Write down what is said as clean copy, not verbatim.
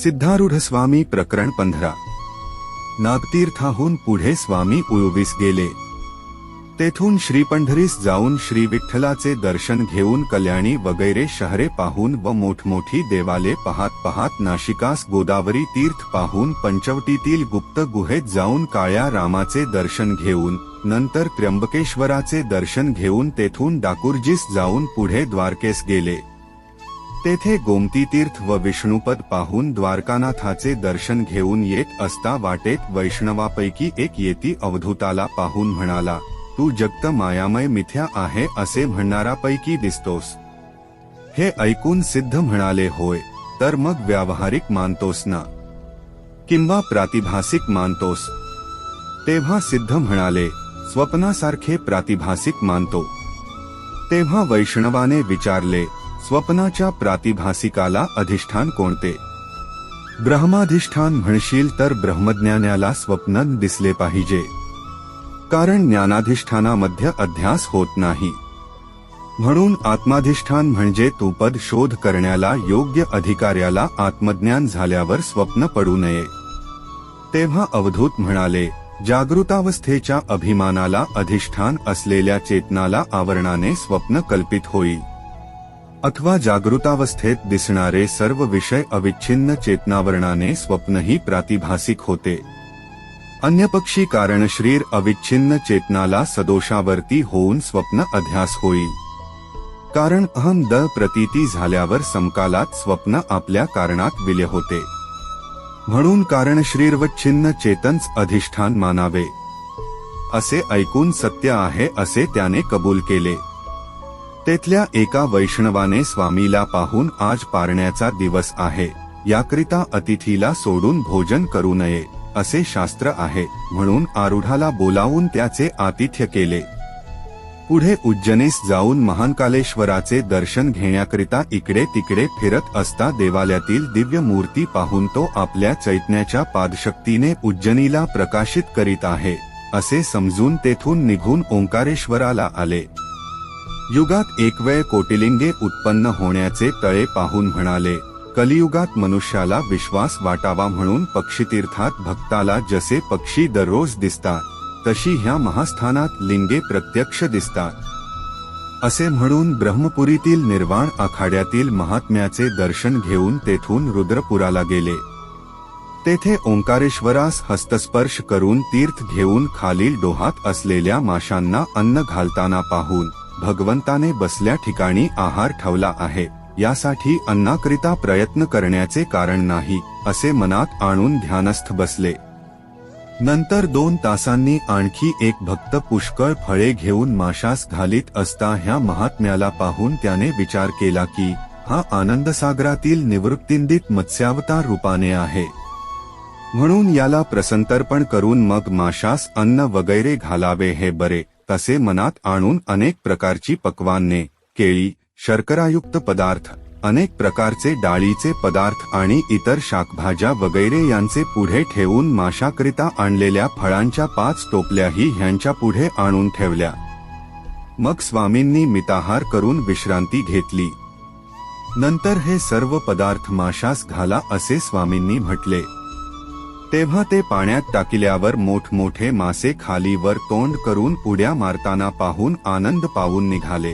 सिद्धारूढ स्वामी प्रकरण 15। नागतीर्थाहून पुढे स्वामी उळवीस गेले। तेथून श्रीपंढरीस जाऊन श्री विठ्ठलाचे दर्शन घेऊन कल्याणी वगैरे शहरे पाहून व मोठमोठी देवालये पाहत नाशिकास गोदावरी तीर्थ पाहून पंचवटीतील गुप्त गुहेत जाऊन काळ्या रामाचे दर्शन घेऊन नंतर त्र्यंबकेश्वराचे दर्शन घेऊन तेथून डाकुर्जीस जाऊन पुढे द्वारकेस गेले। तेथे गोमती तीर्थ व विष्णुपद पाहून द्वारकानाथाचे दर्शन घेऊन येत असता वाटेत वैष्णवापैकी एक येती अवधूताला पाहून म्हणाला, तू जगत मायामय मिथ्या आहे असे म्हणणारापैकी दिसतोस। हे ऐकून सिद्ध म्हणाले, होय, तर मग व्यावहारिक मानतोस ना, किंवा प्रातिभासिक मानतोस? तेव्हा सिद्ध म्हणाले, स्वप्नासारखे प्रातिभासिक मानतो। तेव्हा वैष्णवाने विचारले, स्वप्नाच्या प्रातिभासिकाला अधिष्ठान कोणते? ब्रह्माधिष्ठान म्हणशील तर ब्रह्मज्ञानाला स्वप्न दिसले पाहिजे, कारण ज्ञानाधिष्ठानामध्ये अध्यास होत नाही। म्हणून आत्माधिष्ठान म्हणजे तुपद शोध करण्याला योग्य अधिकार्याला आत्मज्ञान झाल्यावर स्वप्न पडू नये। तेव्हा अवधूत म्हणाले, जागृतावस्थेच्या अभिमानाला अधिष्ठान असलेल्या चेतनाला आवरणाने स्वप्न कल्पित होईल, अथवा जागृतावस्थेत दिसणारे सर्व विषय अविच्छिन्न चेतनावरणाने स्वप्नही प्रातिभासिक होते। अन्यपक्षी कारण शरीर अविच्छिन्न चेतनाला सदोषावर्ती होऊन स्वप्न अध्यास होईल, कारण अहम द प्रतीती झाल्यावर समकालात स्वप्न आपल्या कारणात विलय होते। म्हणून कारण शरीरवच्छिन्न चेतनच अधिष्ठान मानावे असे ऐकून सत्य आहे असे त्याने कबूल केले। तेथल्या एका वैष्णवाने स्वामीला पाहून आज पारण्याचा दिवस आहे, याकरिता अतिथीला सोडून भोजन करू नये असे शास्त्र आहे, म्हणून आरूढाला बोलावून त्याचे आतिथ्य केले। पुढे उज्जैनीस जाऊन महाकालेश्वराचे दर्शन घेण्याकरिता इकडे तिकडे फिरत असता देवालयातील दिव्य मूर्ती पाहून तो आपल्या चैतन्याच्या पादशक्तीने उज्जैनीला प्रकाशित करीत आहे असे समजून तेथून निघून ओंकारेश्वराला आले। युगात एक वेळ कोटिलिंगे उत्पन्न होण्याचे तळे पाहून म्हणाले, कलियुगात मनुष्याला विश्वास वाटावा म्हणून पक्षीतीर्थात भक्ताला जसे पक्षी दररोज दिसतात, तशी ह्या महास्थानात लिंगे प्रत्यक्ष दिसतात असे म्हणून ब्रह्मपुरीतील निर्वाण आखाड्यातील महात्म्याचे दर्शन घेऊन तेथून रुद्रपुराला गेले। तेथे ओंकारेश्वरास हस्तस्पर्श करून तीर्थ घेऊन खालील डोहात असलेल्या माशांना अन्न घालताना पाहून भगवंताने बसल्या ठिकाणी आहार ठेवला आहे, यासाठी अन्नाकरिता प्रयत्न करण्याचे कारण नाही असे मनात आणून ध्यानस्थ बसले। नंतर 2 तासांनी आणखी एक भक्त पुष्कळ फळे घेऊन माशास घालीत असता ह्या महात्म्याला पाहून त्याने विचार केला की हा आनंदसागरातील निवृत्तिंदित मत्स्यावतार रूपाने आहे, म्हणून याला प्रसंतर्पण करून मग माशास अन्न वगैरे घालावे हे बरे। तसे मनात आणून अनेक प्रकारची पक्वान्ने, केळी, शर्करायुक्त पदार्थ, अनेक प्रकारचे डाळीचे पदार्थ आणि इतर शाकभाज्या वगैरे यांचे पुढे ठेवून माशाकरिता आणलेल्या फळांच्या 5 टोपल्याही ह्यांच्या पुढे आणून ठेवल्या। मग स्वामींनी मिताहार करून विश्रांती घेतली। नंतर हे सर्व पदार्थ माशास घाला असे स्वामींनी म्हटले। तेव्हा ते पाण्यात टाकल्यावर मोठमोठे मासे खाली वर तोंड करून उड्या मारताना पाहून आनंद पावून निघाले।